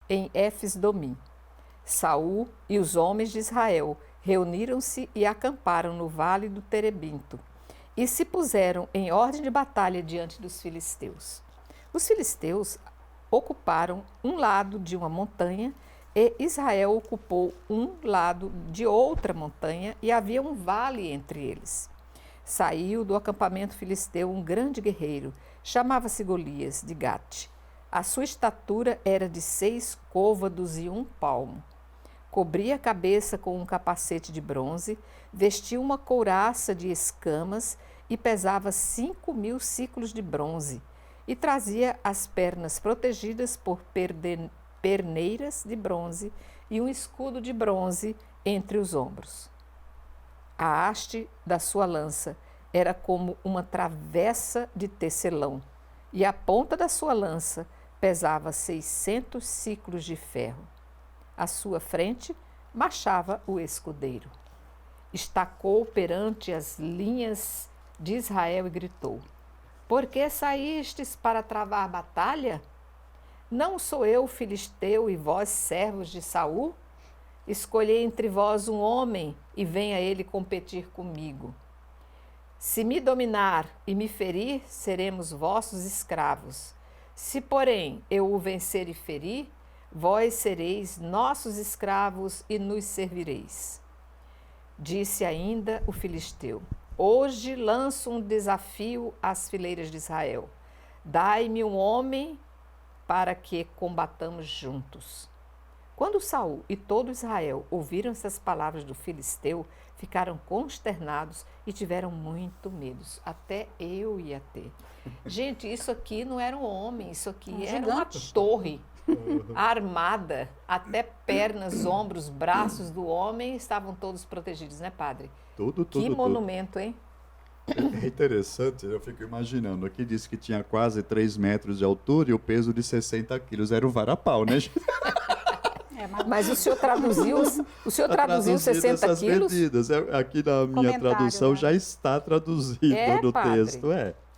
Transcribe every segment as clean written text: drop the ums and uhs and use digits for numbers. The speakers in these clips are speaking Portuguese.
em Éfes-Domim. Saul e os homens de Israel reuniram-se e acamparam no vale do Terebinto e se puseram em ordem de batalha diante dos filisteus. Os filisteus ocuparam um lado de uma montanha e Israel ocupou um lado de outra montanha e havia um vale entre eles. Saiu do acampamento filisteu um grande guerreiro, chamava-se Golias de Gate. A sua estatura era de 6 côvados e 1 palmo. Cobria a cabeça com um capacete de bronze, vestia uma couraça de escamas e pesava 5.000 ciclos de bronze, e trazia as pernas protegidas por perneiras de bronze e um escudo de bronze entre os ombros. A haste da sua lança era como uma travessa de tecelão, e a ponta da sua lança pesava 600 ciclos de ferro. À sua frente marchava o escudeiro. Estacou perante as linhas de Israel e gritou: Por que saístes para travar batalha? Não sou eu filisteu e vós servos de Saul? Escolhei entre vós um homem e venha ele competir comigo. Se me dominar e me ferir, seremos vossos escravos. Se, porém, eu o vencer e ferir, vós sereis nossos escravos e nos servireis. Disse ainda o filisteu: Hoje lanço um desafio às fileiras de Israel. Dai-me um homem para que combatamos juntos. Quando Saul e todo Israel ouviram essas palavras do filisteu, ficaram consternados e tiveram muito medo. Até eu ia ter. Gente, isso aqui não era um homem, isso aqui era uma torre armada, até pernas, ombros, braços do homem estavam todos protegidos, né, padre? Tudo. Que monumento, hein? É interessante, eu fico imaginando. Aqui diz que tinha quase 3 metros de altura e o peso de 60 quilos. Era o varapau, né? Mas o senhor traduziu 60 quilos? Medidas. Aqui na minha tradução, né? Já está traduzido no padre. Texto.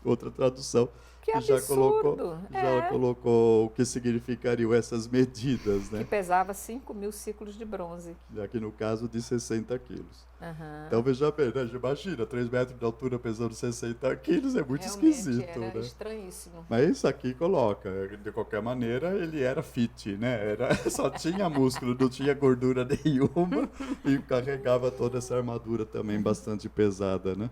Outra tradução que já colocou o que significariam essas medidas, né? Que pesava 5.000 ciclos de bronze. Aqui no caso de 60 quilos. Uhum. Então veja bem, né? Imagina, 3 metros de altura pesando 60 quilos, é muito esquisito. Era né? Estranhíssimo. Mas isso aqui coloca, de qualquer maneira, ele era fit, né? Só tinha músculo, não tinha gordura nenhuma e carregava toda essa armadura também bastante pesada, né?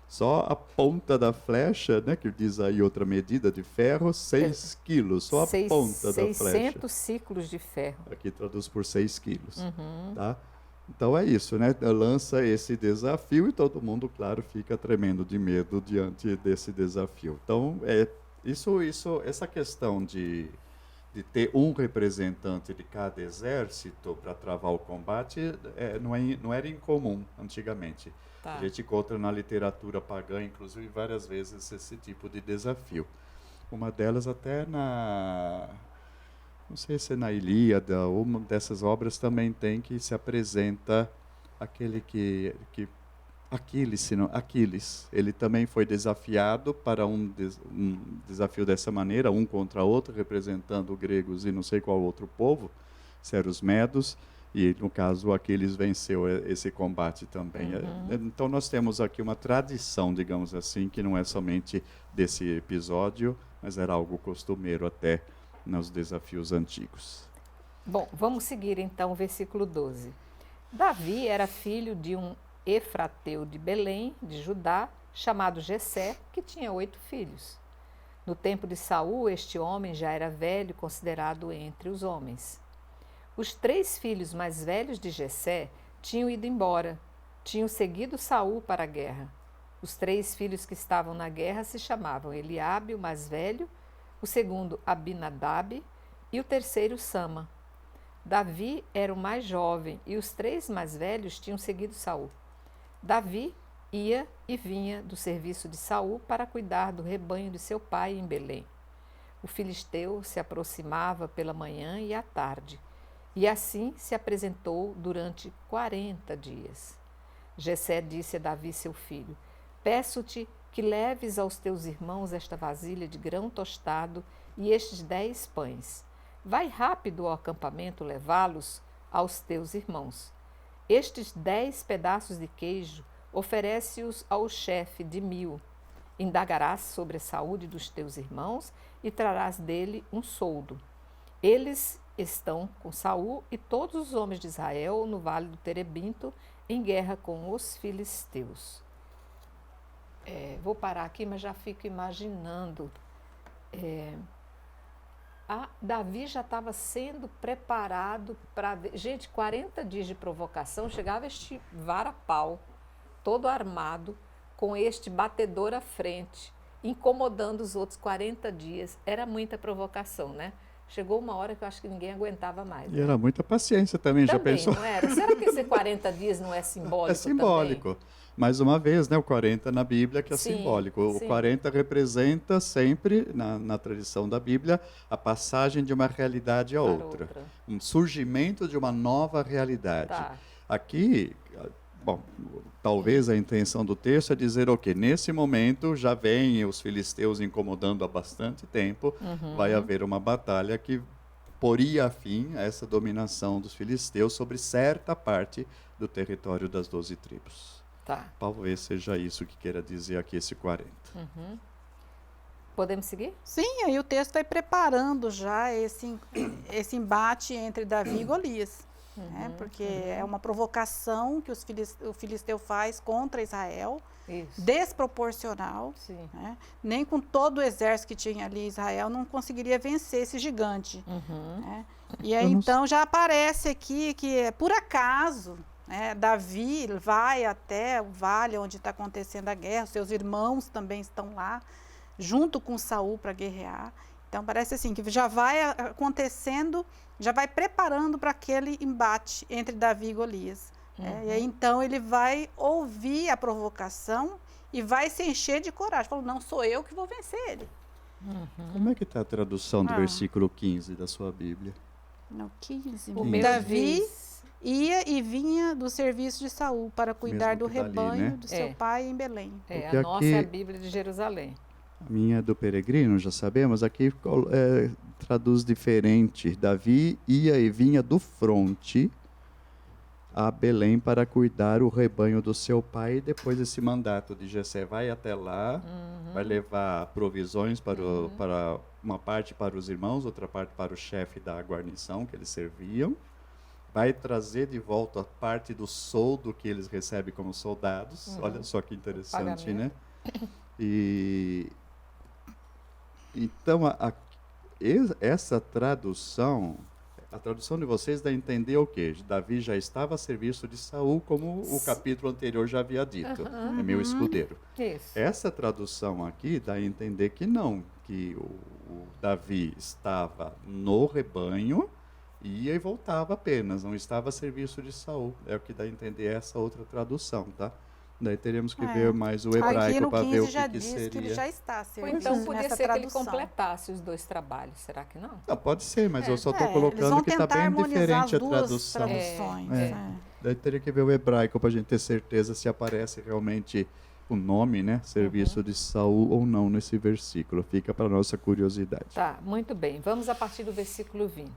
Só a ponta da flecha, né, que diz aí outra medida de ferro, 6 quilos, só a ponta da flecha. 600 ciclos de ferro. Aqui traduz por 6 quilos, tá? Então é isso, né? Lança esse desafio e todo mundo, claro, fica tremendo de medo diante desse desafio. Então, essa questão de ter um representante de cada exército para travar o combate não era incomum antigamente. Tá. A gente encontra na literatura pagã, inclusive, várias vezes esse tipo de desafio. Uma delas até não sei se é na Ilíada, uma dessas obras também tem que se apresenta aquele que Aquiles, ele também foi desafiado para um desafio dessa maneira, um contra outro, representando gregos e não sei qual outro povo, se eram os medos, e no caso Aquiles venceu esse combate também. Então nós temos aqui uma tradição, digamos assim, que não é somente desse episódio, mas era algo costumeiro até nos desafios antigos. Bom, vamos seguir então o versículo 12. Davi era filho de um efrateu de Belém, de Judá, chamado Jessé, que tinha 8 filhos. No tempo de Saul, este homem já era velho, considerado entre os homens. Os 3 filhos mais velhos de Jessé tinham ido embora, tinham seguido Saul para a guerra. Os 3 filhos que estavam na guerra se chamavam Eliabe, o mais velho, o segundo Abinadab e o terceiro Sama. Davi era o mais jovem e os 3 mais velhos tinham seguido Saul. Davi ia e vinha do serviço de Saul para cuidar do rebanho de seu pai em Belém. O filisteu se aproximava pela manhã e à tarde, e assim se apresentou durante 40 dias. Jessé disse a Davi, seu filho: Peço-te que leves aos teus irmãos esta vasilha de grão tostado e estes 10 pães. vai rápido ao acampamento levá-los aos teus irmãos. Estes 10 pedaços de queijo oferece-os ao chefe de 1000. Indagarás sobre a saúde dos teus irmãos e trarás dele um soldo. Eles estão com Saul e todos os homens de Israel no vale do Terebinto em guerra com os filisteus. Vou parar aqui, mas já fico imaginando. Davi já estava sendo preparado para... Gente, 40 dias de provocação, chegava este vara-pau, todo armado, com este batedor à frente, incomodando os outros 40 dias. Era muita provocação, né? Chegou uma hora que eu acho que ninguém aguentava mais. E né? era muita paciência também, já pensou? Não era? Será que esse 40 dias não é simbólico? É simbólico. Também? Mais uma vez, né, o 40 na Bíblia que é Sim, simbólico. O sim. 40 representa sempre, na tradição da Bíblia, a passagem de uma realidade a outra. Um surgimento de uma nova realidade. Tá. Aqui, bom, talvez a intenção do texto é dizer, ok, nesse momento já vem os filisteus incomodando há bastante tempo, vai haver uma batalha que poria fim a essa dominação dos filisteus sobre certa parte do território das 12 tribos. Tá. Talvez seja isso que queira dizer aqui esse 40. Podemos seguir? Sim, aí o texto vai preparando já esse embate entre Davi e Golias. Né? Porque é uma provocação que o filisteu faz contra Israel, Isso. desproporcional. Sim. Né? Nem com todo o exército que tinha ali Israel não conseguiria vencer esse gigante. Né? E aí então já aparece aqui que por acaso... Davi vai até o vale onde está acontecendo a guerra, os seus irmãos também estão lá, junto com Saul para guerrear. Então parece assim que já vai acontecendo, já vai preparando para aquele embate entre Davi e Golias. E aí então ele vai ouvir a provocação e vai se encher de coragem. Falou, não sou eu que vou vencer ele. Como é que está a tradução do versículo 15 da sua Bíblia? No 15. O meu Davi diz... ia e vinha do serviço de Saul para cuidar do Mesmo que dali, rebanho né? do seu pai em Belém. Porque a nossa aqui- é a Bíblia de Jerusalém. A minha é do peregrino, já sabemos, aqui traduz diferente. Davi ia e vinha do fronte a Belém para cuidar o rebanho do seu pai, e depois esse mandato de Jessé vai até lá, vai levar provisões para uma parte para os irmãos, outra parte para o chefe da guarnição que eles serviam, vai trazer de volta a parte do soldo que eles recebem como soldados. Olha só que interessante, né? E então essa tradução, a tradução de vocês dá a entender o quê? Davi já estava a serviço de Saul, como o capítulo anterior já havia dito. É meu escudeiro. Isso. Essa tradução aqui dá a entender que não, que o Davi estava no rebanho, ia e voltava apenas, não estava a serviço de Saul. É o que dá a entender essa outra tradução, tá? Daí teremos que ver mais o Aqui hebraico no para ver 15 o já que diz que ele seria. já está a Ou serviço então podia nessa ser que ele tradução. completasse os dois trabalhos, será que não? Não, pode ser, mas eu só estou Eles colocando vão que está tentar bem harmonizar diferente a as duas tradução. traduções. Daí teria que ver o hebraico para a gente ter certeza se aparece realmente o nome, né? Serviço de Saul ou não nesse versículo. Fica para nossa curiosidade. Tá, muito bem. Vamos a partir do versículo 20.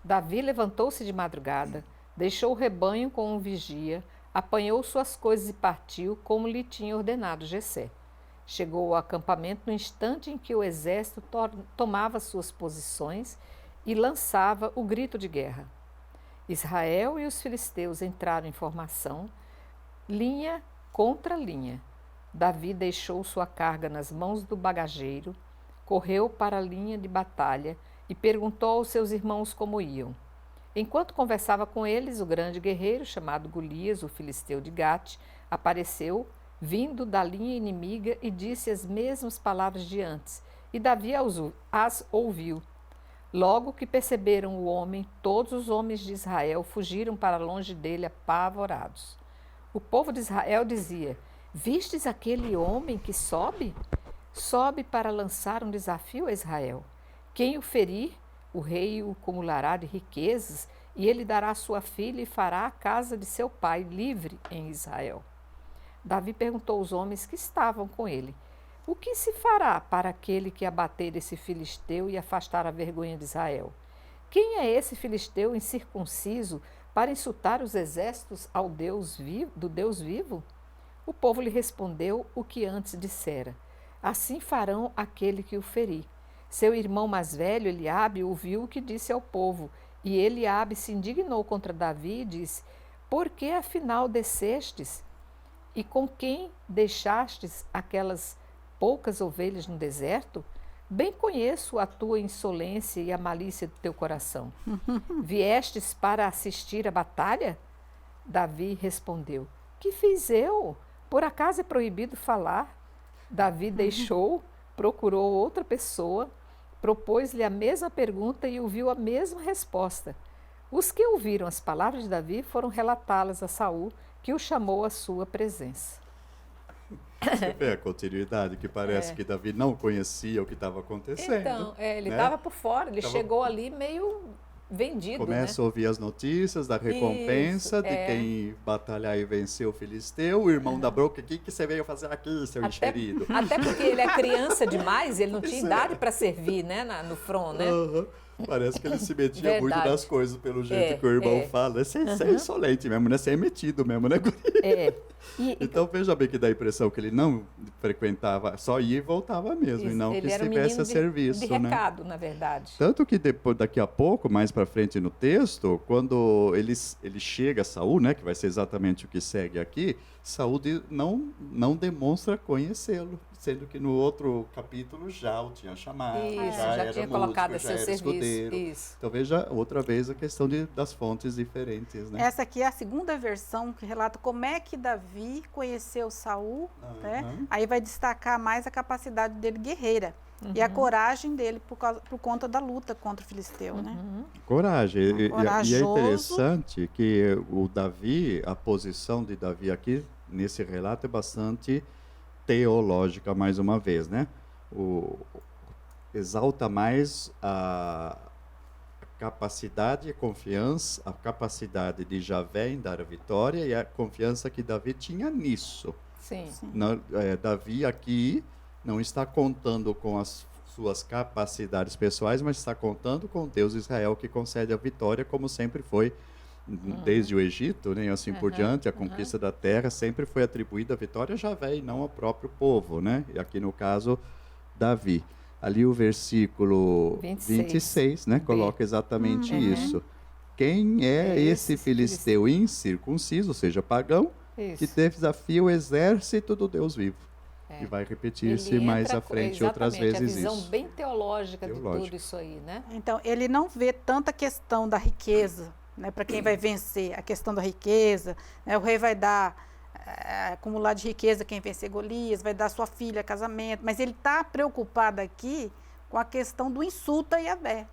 Davi levantou-se de madrugada, deixou o rebanho com um vigia, apanhou suas coisas e partiu, como lhe tinha ordenado Jessé. Chegou ao acampamento no instante em que o exército tomava suas posições e lançava o grito de guerra. Israel e os filisteus entraram em formação, linha contra linha. Davi deixou sua carga nas mãos do bagageiro, correu para a linha de batalha e perguntou aos seus irmãos como iam. Enquanto conversava com eles, o grande guerreiro, chamado Golias, o filisteu de Gate, apareceu, vindo da linha inimiga, e disse as mesmas palavras de antes, e Davi as ouviu. Logo que perceberam o homem, todos os homens de Israel fugiram para longe dele apavorados. O povo de Israel dizia: Vistes aquele homem que sobe? Sobe para lançar um desafio a Israel. Quem o ferir, o rei o acumulará de riquezas, e ele dará sua filha e fará a casa de seu pai livre em Israel. Davi perguntou aos homens que estavam com ele: O que se fará para aquele que abater esse filisteu e afastar a vergonha de Israel? quem é esse filisteu incircunciso para insultar os exércitos do Deus vivo? O povo lhe respondeu o que antes dissera. Assim farão aquele que o ferir. Seu irmão mais velho, Eliabe, ouviu o que disse ao povo, e Eliabe se indignou contra Davi e disse: Por que afinal descestes? E com quem deixastes aquelas poucas ovelhas no deserto? Bem conheço a tua insolência e a malícia do teu coração. Viestes para assistir à batalha? Davi respondeu: Que fiz eu? Por acaso é proibido falar? Davi deixou, procurou outra pessoa, propôs-lhe a mesma pergunta e ouviu a mesma resposta. Os que ouviram as palavras de Davi foram relatá-las a Saul, que o chamou à sua presença. Você vê a continuidade, que parece que Davi não conhecia o que estava acontecendo. Então, ele né? estava por fora, ele chegou ali meio vendido, Começa a ouvir as notícias da recompensa de quem batalhar e vencer o filisteu. O irmão da broca: O que você veio fazer aqui, seu enxerido? Até porque ele é criança demais, ele não tinha idade para servir, né, no front, né? Parece que ele se metia muito nas coisas, pelo jeito que o irmão fala. Você é insolente mesmo, né? Você é metido mesmo, né? Então, veja bem que dá a impressão que ele não frequentava, só ia e voltava mesmo, e não que estivesse a serviço, de recado, na verdade. Tanto que depois, daqui a pouco, mais para frente no texto, quando ele chega a Saul, né, que vai ser exatamente o que segue aqui, Saul não demonstra conhecê-lo, sendo que no outro capítulo já o tinha chamado, já tinha colocado a seu serviço. Isso. Então veja outra vez a questão das fontes diferentes, né? Essa aqui é a segunda versão que relata como é que Davi conheceu Saul, né? Aí vai destacar mais a capacidade dele guerreira e a coragem dele por conta da luta contra o filisteu, né? Coragem. E é interessante que o Davi, a posição de Davi aqui nesse relato é bastante teológica, mais uma vez, né? Exalta mais a capacidade e confiança, a capacidade de Javé em dar a vitória e a confiança que Davi tinha nisso. Sim. Davi aqui não está contando com as suas capacidades pessoais, mas está contando com Deus de Israel, que concede a vitória, como sempre foi desde o Egito, né, e assim por diante. A conquista da terra sempre foi atribuída a vitória a Javé e não ao próprio povo, né? E aqui no caso, Davi. Ali o versículo 26 né, coloca exatamente isso. Quem é esse filisteu incircunciso, ou seja, pagão, que desafia o exército do Deus vivo? E vai repetir-se mais à frente outras vezes isso. A visão bem teológica de tudo isso aí, né? Então, ele não vê tanta questão da riqueza, né, para quem vai vencer, a questão da riqueza, né, o rei vai dar acumular de riqueza quem vencer Golias, vai dar sua filha a casamento, mas ele está preocupado aqui com a questão do insulto a Yahvé,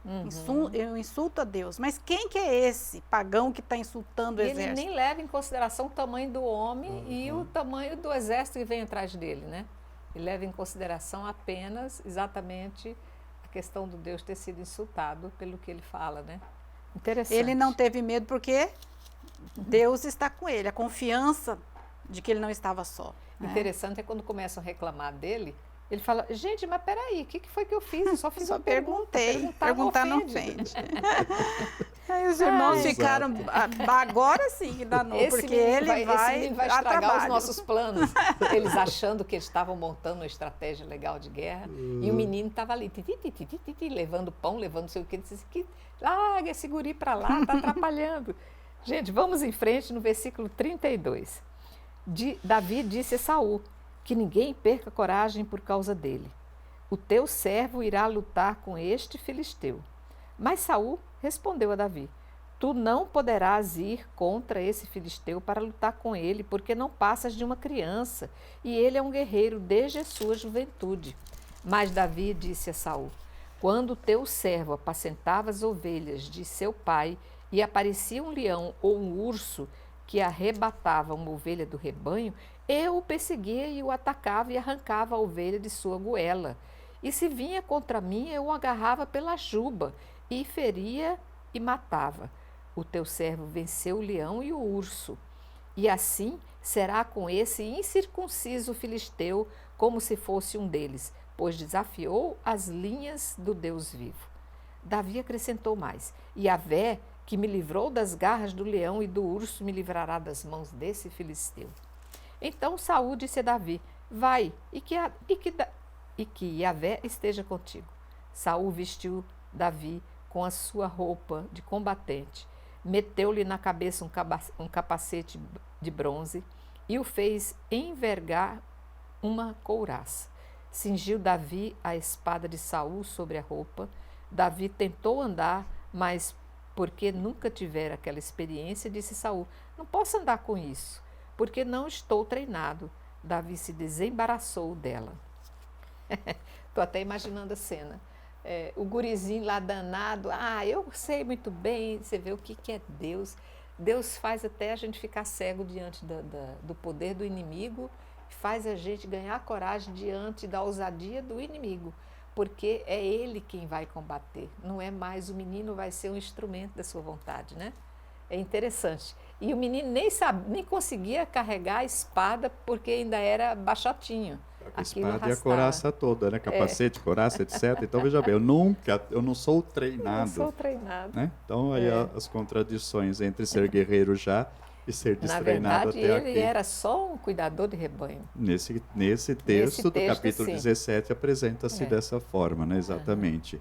insulto a Deus. Mas quem que é esse pagão que está insultando o exército? Ele nem leva em consideração o tamanho do homem e o tamanho do exército que vem atrás dele, né? Ele leva em consideração apenas exatamente a questão do Deus ter sido insultado pelo que ele fala, né? Interessante. Ele não teve medo porque Deus está com ele, a confiança de que ele não estava só. Interessante é quando começam a reclamar dele, ele fala: gente, mas peraí, o que foi que eu fiz? Eu só fiz uma pergunta. Perguntar não ofende. Aí os irmãos ficaram, agora sim que danou, porque ele vai estragar os nossos planos. Eles achando que eles estavam montando uma estratégia legal de guerra, e o menino estava ali, levando pão, levando não sei o que, ele disse que larga esse guri para lá, está atrapalhando. Gente, vamos em frente no versículo 32. Davi disse a Saul: que ninguém perca coragem por causa dele. O teu servo irá lutar com este filisteu. Mas Saul respondeu a Davi: tu não poderás ir contra esse filisteu para lutar com ele, porque não passas de uma criança, e ele é um guerreiro desde a sua juventude. Mas Davi disse a Saul: quando teu servo apacentava as ovelhas de seu pai, e aparecia um leão ou um urso que arrebatava uma ovelha do rebanho, eu o perseguia e o atacava e arrancava a ovelha de sua goela. E se vinha contra mim, eu o agarrava pela juba e feria e matava. O teu servo venceu o leão e o urso. E assim será com esse incircunciso filisteu, como se fosse um deles, pois desafiou as linhas do Deus vivo. Davi acrescentou mais: Yahvé, que me livrou das garras do leão e do urso, me livrará das mãos desse filisteu. Então Saul disse a Davi: vai, e que Yahvé esteja contigo. Saul vestiu Davi com a sua roupa de combatente, meteu-lhe na cabeça um capacete de bronze e o fez envergar uma couraça. Cingiu Davi a espada de Saul sobre a roupa. Davi tentou andar, mas porque nunca tivera aquela experiência, disse Saul: não posso andar com isso, porque não estou treinado. Davi se desembaraçou dela. Estou até imaginando a cena. O gurizinho lá danado, eu sei muito bem, você vê o que é Deus. Deus faz até a gente ficar cego diante do poder do inimigo, faz a gente ganhar coragem diante da ousadia do inimigo, porque é ele quem vai combater, não é mais o menino, vai ser um instrumento da sua vontade, né? É interessante. E o menino nem conseguia carregar a espada porque ainda era baixotinho. A espada e a couraça toda, né? Capacete, couraça, etc. Então, veja bem, eu não sou treinado. Não sou treinado. Né? Então, aí as contradições entre ser guerreiro já e ser destreinado até aqui. Na verdade, ele era só um cuidador de rebanho. Nesse texto do capítulo sim. 17, apresenta-se dessa forma, né? Exatamente.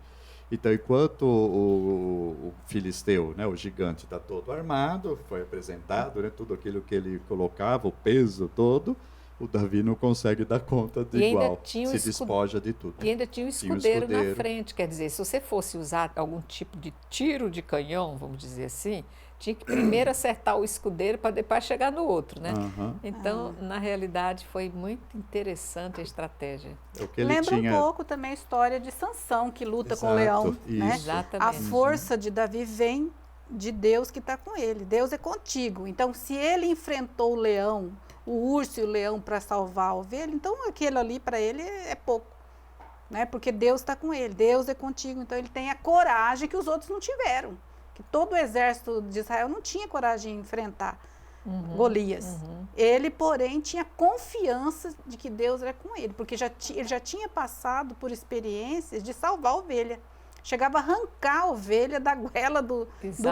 Então, enquanto o filisteu, né, o gigante, está todo armado, foi apresentado, né, tudo aquilo que ele colocava, o peso todo, o Davi não consegue dar conta de igual, se despoja de tudo. E ainda tinha um escudeiro na frente, quer dizer, se você fosse usar algum tipo de tiro de canhão, vamos dizer assim, tinha que primeiro acertar o escudeiro para depois chegar no outro, né? Então, na realidade, foi muito interessante a estratégia. Lembra um pouco também a história de Sansão, que luta com o leão. Né? Exatamente. A força de Davi vem de Deus que está com ele. Deus é contigo. Então, se ele enfrentou o leão, o urso e o leão para salvar a ovelha, então aquilo ali para ele é pouco. Né? Porque Deus está com ele, Deus é contigo. Então, ele tem a coragem que os outros não tiveram. Que todo o exército de Israel não tinha coragem de enfrentar Golias. Ele, porém, tinha confiança de que Deus era com ele, porque ele já tinha passado por experiências de salvar a ovelha. Chegava a arrancar a ovelha da goela do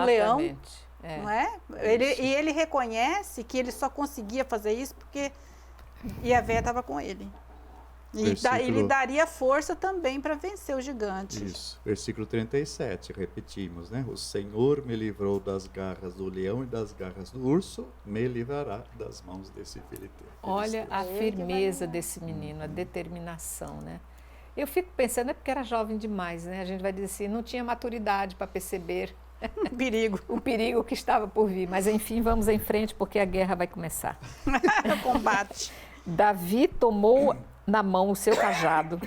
leão. Não é? Ele reconhece que ele só conseguia fazer isso porque Yahvé estava com ele. E ele daria força também para vencer o gigante. Isso. Versículo 37, repetimos, né? O Senhor me livrou das garras do leão e das garras do urso, me livrará das mãos desse filisteu. Olha a firmeza desse menino, a determinação, né? Eu fico pensando, é porque era jovem demais, né? A gente vai dizer assim, não tinha maturidade para perceber o perigo que estava por vir. Mas, enfim, vamos em frente, porque a guerra vai começar. O combate. Davi tomou na mão o seu cajado,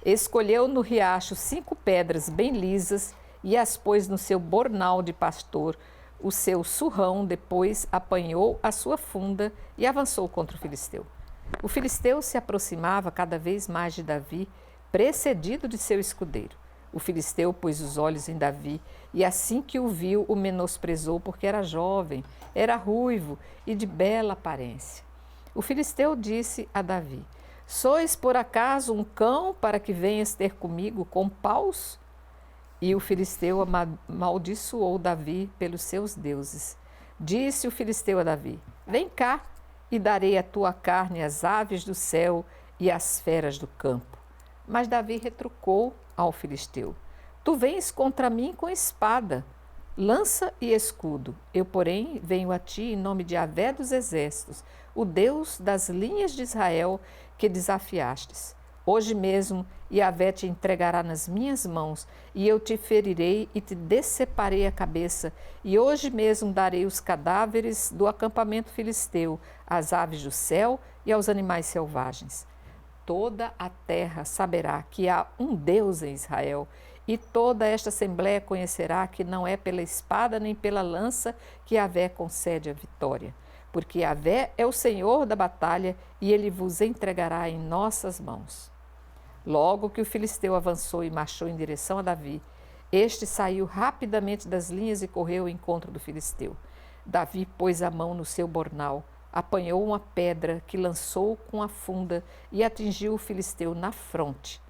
escolheu no riacho 5 pedras bem lisas e as pôs no seu bornal de pastor, o seu surrão, depois apanhou a sua funda e avançou contra o filisteu. O filisteu se aproximava cada vez mais de Davi, precedido de seu escudeiro. O filisteu pôs os olhos em Davi e assim que o viu, o menosprezou porque era jovem, era ruivo e de bela aparência. O filisteu disse a Davi: sois por acaso um cão para que venhas ter comigo com paus? E o filisteu amaldiçoou Davi pelos seus deuses. Disse o filisteu a Davi: vem cá e darei a tua carne às aves do céu e às feras do campo. Mas Davi retrucou ao filisteu: tu vens contra mim com espada, lança e escudo. Eu, porém, venho a ti em nome de Yahvé dos exércitos, o Deus das linhas de Israel que desafiastes. Hoje mesmo Yahvé te entregará nas minhas mãos, e eu te ferirei e te deceparei a cabeça, e hoje mesmo darei os cadáveres do acampamento filisteu às aves do céu e aos animais selvagens. Toda a terra saberá que há um Deus em Israel, e toda esta assembléia conhecerá que não é pela espada nem pela lança que Yahvé concede a vitória, porque Yahvé é o Senhor da batalha e ele vos entregará em nossas mãos. Logo que o filisteu avançou e marchou em direção a Davi, este saiu rapidamente das linhas e correu ao encontro do filisteu. Davi pôs a mão no seu bornal, apanhou uma pedra que lançou com a funda e atingiu o filisteu na fronte.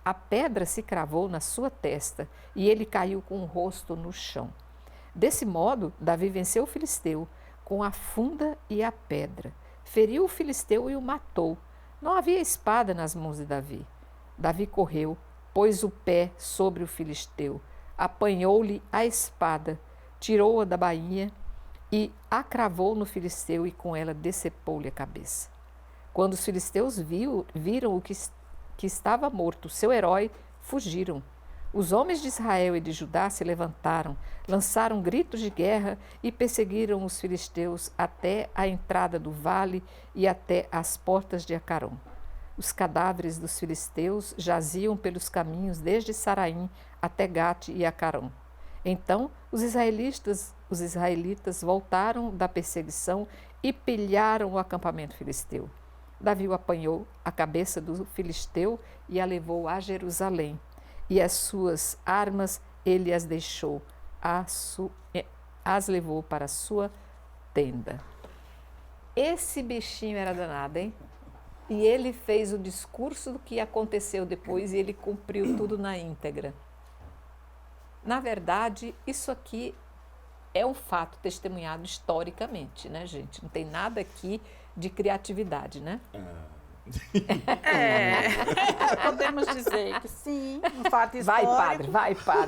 A pedra se cravou na sua testa e ele caiu com o rosto no chão. Desse modo, Davi venceu o filisteu com a funda e a pedra. Feriu o filisteu e o matou. Não havia espada nas mãos de Davi. Davi correu, pôs o pé sobre o filisteu, apanhou-lhe a espada, tirou-a da bainha e a cravou no filisteu e com ela decepou-lhe a cabeça. Quando os filisteus viram que estava morto, seu herói, fugiram. Os homens de Israel e de Judá se levantaram, lançaram gritos de guerra e perseguiram os filisteus até a entrada do vale e até as portas de Acarom. Os cadáveres dos filisteus jaziam pelos caminhos desde Saraim até Gate e Acarom. Então os israelitas voltaram da perseguição e pilharam o acampamento filisteu. Davi apanhou a cabeça do filisteu e a levou a Jerusalém. E as suas armas ele as deixou, as levou para a sua tenda. Esse bichinho era danado, hein? E ele fez o discurso do que aconteceu depois e ele cumpriu tudo na íntegra. Na verdade, isso aqui é um fato testemunhado historicamente, né, gente? Não tem nada aqui de criatividade, né? Podemos dizer que sim, um fato histórico. Vai, padre, vai, padre.